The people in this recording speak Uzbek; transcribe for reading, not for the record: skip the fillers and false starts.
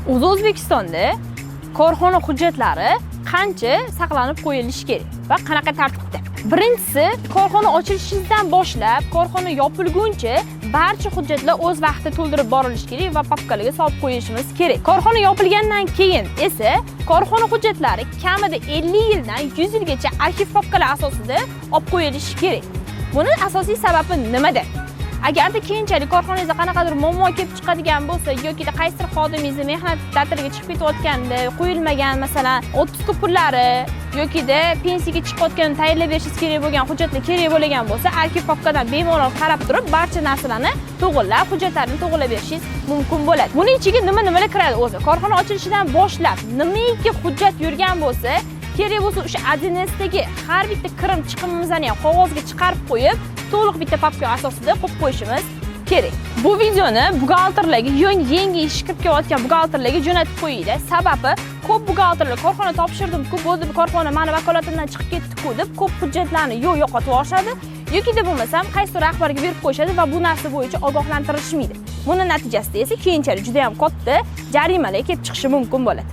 O'zbekistonda korxona hujjatlari qancha saqlanib qo'yilishi kerak va qanaqa tartibda? Birinchisi, korxona ochilishidan boshlab korxona yopilguncha barcha hujjatlar o'z vaqtida to'ldirib borilishi kerak va papkalarga solib qo'yishimiz kerak. Korxona yopilgandan keyin esa korxona hujjatlari kamida 50 yildan 100 yilgacha arxiv papkalar asosida olib qo'yilishi kerak. Buni asosiy sababi nimada? Agarda keyinchalik korxonangizda qanaqadir muammo kelib chiqadigan bo'lsa yoki qaysidir xodimingiz mehnat ta'tiliga chiqib ketayotganda qo'yilmagan, masalan, otpuska pullari yoki pensiyaga chiqayotgan tayinlab berishingiz kerak bo'lgan hujjatlar kerak bo'lgan bo'lsa, arxiv papkadan bemalol qarab turib, barcha narsalarni to'g'irlab, hujjatlarni to'g'irlab berishingiz mumkin bo'ladi. Buning ichiga nimalar kiradi o'zi? Korxona ochilishidan boshlab nimaiki hujjat yurgan bo'lsa, kerak bo'lsa o'sha 1Sdagi har bitta kirim chiqimimizni ham qog'ozga chiqarib qo'yib, to'liq bitta papka asosida qo'yib qo'yishimiz kerak. Bu videoni buxgalterlarga, yangi ish kirib kelayotgan buxgalterlarga jo'natib qo'yinglar. Sababi ko'p buxgalterlar korxona topshirdim-ku, bo'ldi korxona meni vakolatimdan chiqib ketdi-ku deb ko'p hujjatlarni yo'qotib olishadi yoki bo'lmasam qaysi rahbarga berib qo'yishadi va bu narsa bo'yicha ogohlantirishmaydi. Buni natijasida esa keyinchalik juda ham katta jarimalar kelib chiqishi mumkin bo'ladi.